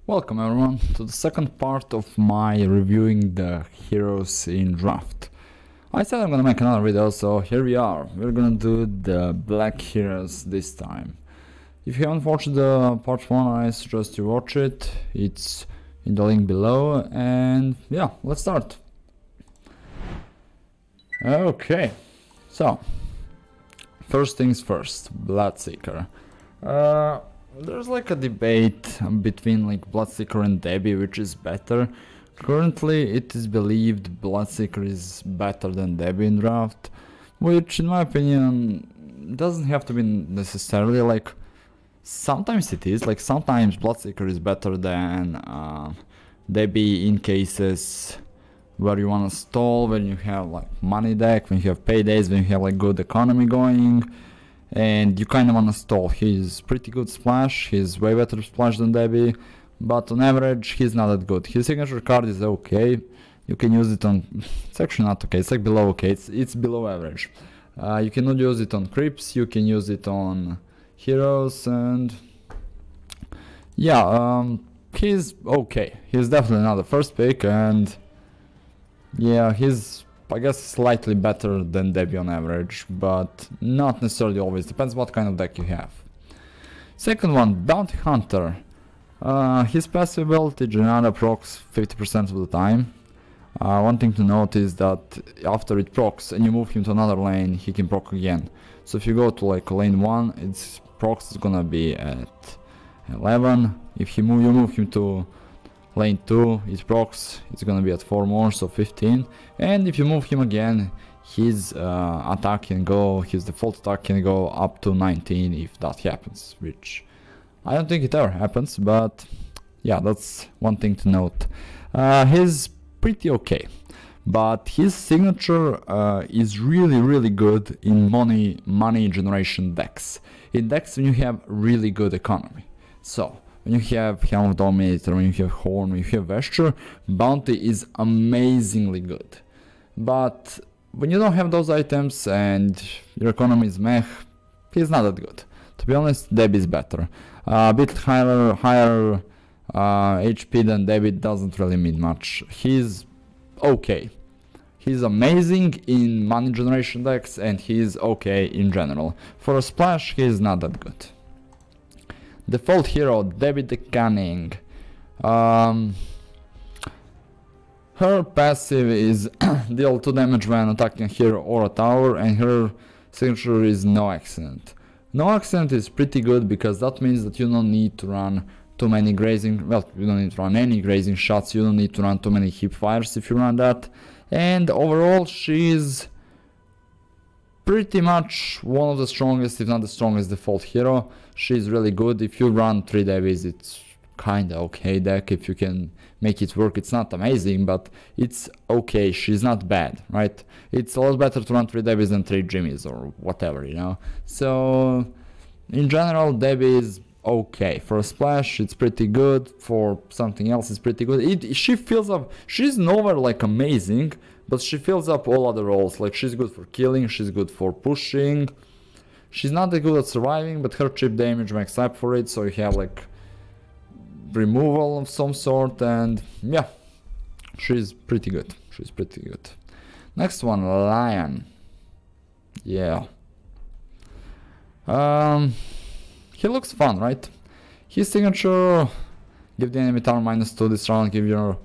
Welcome everyone to the second part of my reviewing the heroes in draft. I said I'm gonna make another video, so here we are. We're gonna do the black heroes this time. If you haven't watched the part 1, I suggest you watch it. It's in the link below, and yeah, let's start. Okay, so first things first, Bloodseeker. There's like a debate between like Bloodseeker and Debbie, which is better. Currently it is believed Bloodseeker is better than Debbie in draft, which in my opinion doesn't have to be necessarily. Like sometimes it is, like sometimes Bloodseeker is better than Debbie in cases where you want to stall, when you have like money deck, when you have paydays, when you have like good economy going, and you kind of want to stall. He's pretty good splash, he's way better splash than Debbie, but on average he's not that good. His signature card is okay, you can use it on, it's actually not okay, it's like below okay, it's below average. You cannot use it on creeps, you can use it on heroes, and yeah, he's okay. He's definitely not the first pick, and yeah, he's I guess slightly better than Debbie on average, but not necessarily always, depends what kind of deck you have. Second one, Bounty Hunter. His passive ability Genada procs 50% of the time. One thing to note is that after it procs and you move him to another lane, he can proc again. So if you go to like lane 1, its procs is gonna be at 11. If you move him to lane 2, his procs, it's gonna be at 4 more, so 15. And if you move him again, his attack can go, his default attack can go up to 19 if that happens, which I don't think it ever happens, but yeah, that's one thing to note. He's pretty okay, but his signature is really good in money generation decks. In decks when you have really good economy. So when you have Helm of Dominator, when you have Horn, when you have Vesture, Bounty is amazingly good. But when you don't have those items and your economy is meh, he's not that good. To be honest, Debbie is better. A bit higher HP than Debbie doesn't really mean much. He's okay. He's amazing in money generation decks, and he's okay in general. For a splash, he's not that good. Default hero, Debbie the Cunning. Her passive is deal 2 damage when attacking a hero or a tower, and her signature is No Accident. No Accident is pretty good because that means that you don't need to run too many grazing, well, you don't need to run any grazing shots, you don't need to run too many hip fires if you run that. And overall she's pretty much one of the strongest, if not the strongest default hero. She's really good. If you run 3 Debbies, it's kinda okay deck. If you can make it work, it's not amazing, but it's okay. She's not bad, right? It's a lot better to run 3 Debbies than 3 Jimmies or whatever, you know? So in general, Debbie is okay. For a splash, it's pretty good. For something else, it's pretty good. She fills up, she's nowhere like amazing, but she fills up all other roles. Like she's good for killing, she's good for pushing. She's not that good at surviving, but her chip damage makes up for it, so you have like removal of some sort, and yeah, she's pretty good. She's pretty good. Next one, Lion. Yeah. He looks fun, right? His signature, give the enemy tower -2 this round, give your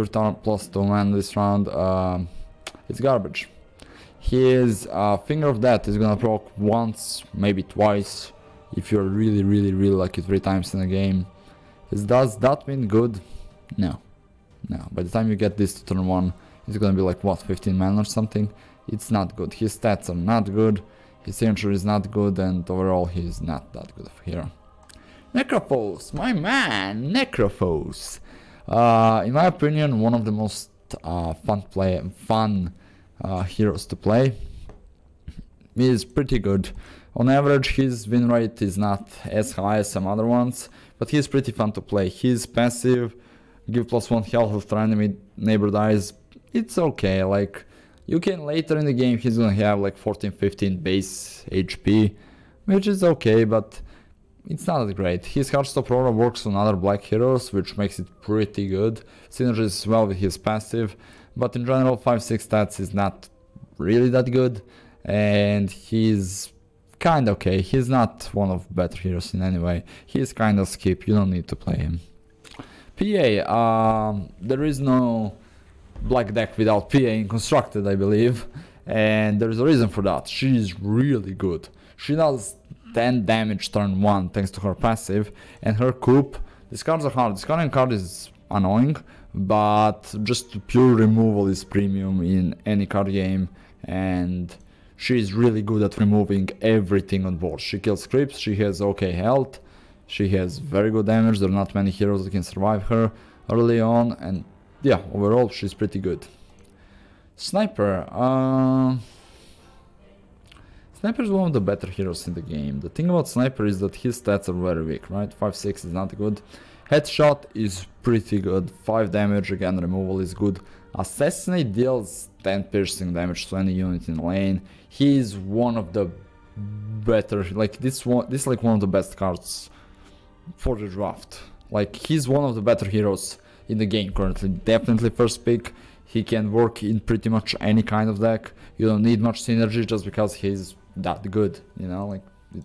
tower +2 man this round. It's garbage. His Finger of Death is gonna proc once, maybe twice, if you're really lucky 3 times in a game. Does that mean good? No. By the time you get this to turn 1, it's gonna be like what, 15 mana or something? It's not good. His stats are not good, his signature is not good, and overall he's not that good of a hero. Necrophos, my man, Necrophos. In my opinion, one of the most fun heroes to play. He is pretty good. On average, his win rate is not as high as some other ones, but he's pretty fun to play. His passive, give +1 health after enemy neighbor dies, it's okay. Like, you can later in the game, he's gonna have like 14-15 base HP, which is okay, but it's not that great. His Heartstop Aura works on other black heroes, which makes it pretty good. Synergies well with his passive, but in general 5-6 stats is not really that good, and he's kinda okay. He's not one of better heroes in any way. He's kinda skip, you don't need to play him. PA, there is no black deck without PA in Constructed, I believe, and there's a reason for that. She's really good. She does 10 damage turn 1 thanks to her passive, and her coup, these cards are hard. Discarding card is annoying, but just pure removal is premium in any card game, and she's really good at removing everything on board. She kills creeps, she has okay health, she has very good damage, there are not many heroes that can survive her early on, and yeah, overall she's pretty good. Sniper, Sniper is one of the better heroes in the game. The thing about Sniper is that his stats are very weak, right? 5-6 is not good. Headshot is pretty good, 5 damage, again removal is good. Assassinate deals 10 piercing damage to any unit in lane. He is one of the better, like this is like one of the best cards for the draft. Like he's one of the better heroes in the game currently. Definitely first pick. He can work in pretty much any kind of deck. You don't need much synergy just because he's that good, you know, like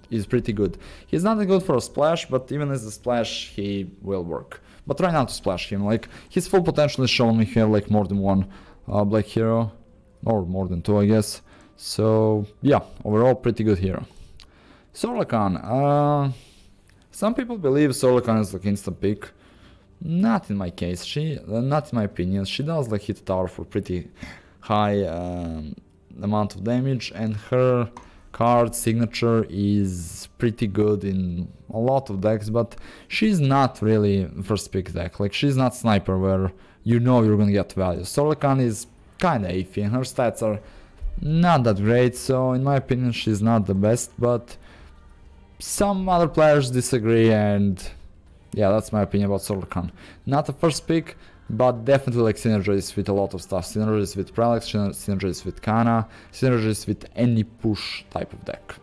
he's pretty good. He's not that good for a splash, but even as a splash he will work. But try not to splash him, like his full potential is shown when you have like more than one black hero, or more than 2 I guess. So yeah, overall pretty good hero. Sorlakan, some people believe Sorlakan is like instant pick. Not in my case, not in my opinion. She does like hit tower for pretty high amount of damage, and her card signature is pretty good in a lot of decks, but she's not really first pick deck. Like she's not Sniper where you know you're gonna get value. Sorlakan is kinda iffy and her stats are not that great, so in my opinion she's not the best, but some other players disagree, and yeah, that's my opinion about Sorlakan. Not a first pick, but definitely like synergies with a lot of stuff. Synergies with Prelix, synergies with Kana, synergies with any push type of deck.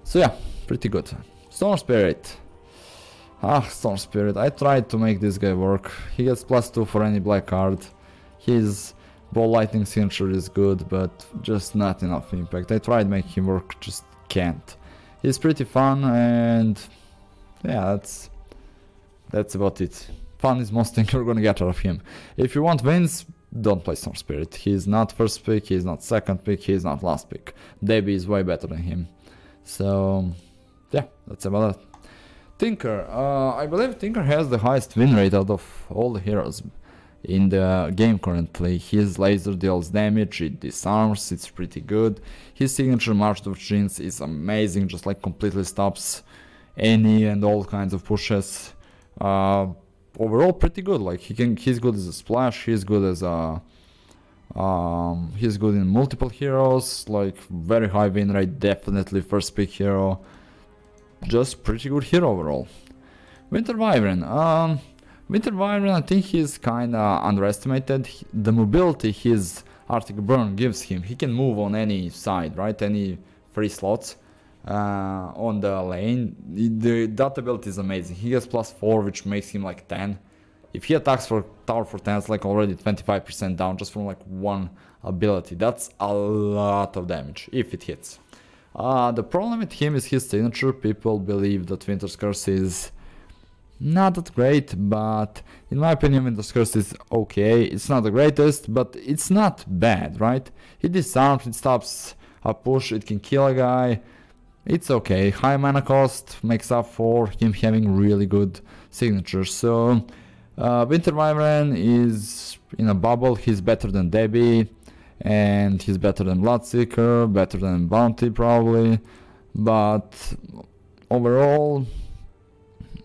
So yeah, pretty good. Storm Spirit. Storm Spirit. I tried to make this guy work. He gets +2 for any black card. His Ball Lightning signature is good, but just not enough impact. I tried making him work, just can't. He's pretty fun, and yeah, that's about it. Fun is most thing you're gonna get out of him. If you want wins, don't play Storm Spirit. He's not first pick, he's not second pick, he's not last pick. Debbie is way better than him. So yeah, that's about it. Tinker, I believe Tinker has the highest win rate out of all the heroes in the game currently. His laser deals damage, it disarms, it's pretty good. His signature March of Jeans is amazing, just like completely stops any and all kinds of pushes. Overall pretty good. Like he's good as a splash, he's good as a he's good in multiple heroes, like very high win rate, definitely first pick hero. Just pretty good hero overall. Winter Wyvern, I think he's kinda underestimated. The mobility his Arctic Burn gives him, he can move on any side, right? Any free slots on the lane. That ability is amazing. He has +4, which makes him like 10. If he attacks for tower for 10, it's like already 25% down just from like one ability. That's a lot of damage if it hits. The problem with him is his signature. People believe that Winter's Curse is not that great, but in my opinion Winter's Curse is okay. It's not the greatest, but it's not bad, right? It disarms, it stops a push, it can kill a guy. It's okay. High mana cost makes up for him having really good signatures. So Winter Wyvern is in a bubble. He's better than Debbie, and he's better than Bloodseeker, better than Bounty probably, but overall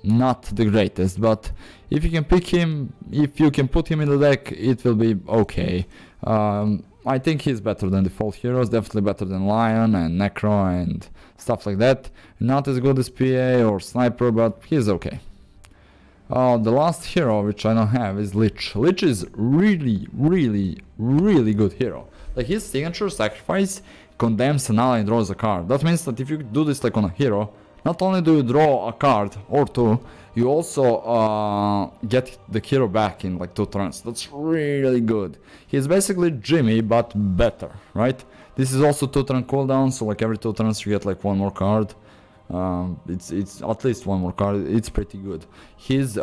not the greatest. But if you can pick him, if you can put him in the deck, it will be okay. I think he's better than default heroes, definitely better than Lion and Necro and stuff like that. Not as good as PA or Sniper, but he's okay. The last hero which I don't have is Lich. Lich is really good hero. Like his signature Sacrifice condemns an ally and draws a card. That means that if you do this like on a hero, not only do you draw a card or two, you also get the hero back in like 2 turns. That's really good. He's basically Jimmy, but better, right? This is also 2 turn cooldown, so like every 2 turns you get like 1 more card. It's at least 1 more card. It's pretty good. His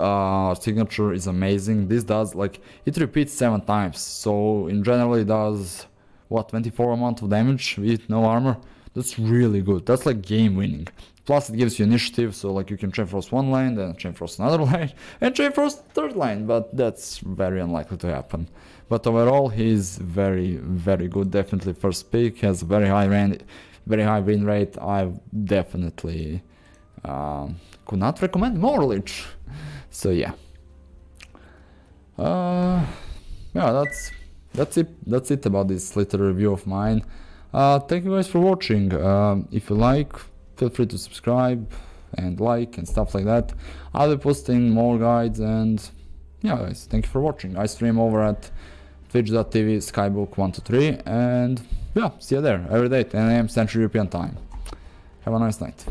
signature is amazing. This does like, it repeats 7 times, so in general it does what, 24 amount of damage with no armor. That's really good. That's like game winning. Plus it gives you initiative, so like you can Chain Frost 1 lane, then Chain Frost another lane, and Chain Frost 3rd lane, but that's very unlikely to happen. But overall he's very, very good. Definitely first pick, has a very high win rate. I definitely could not recommend more Lich. So yeah. Yeah, that's it about this little review of mine. Thank you guys for watching. If you like, feel free to subscribe and like and stuff like that. I'll be posting more guides, and yeah guys, thank you for watching. I stream over at twitch.tv/skybook123, and yeah, see you there every day 10 AM Central European time. Have a nice night.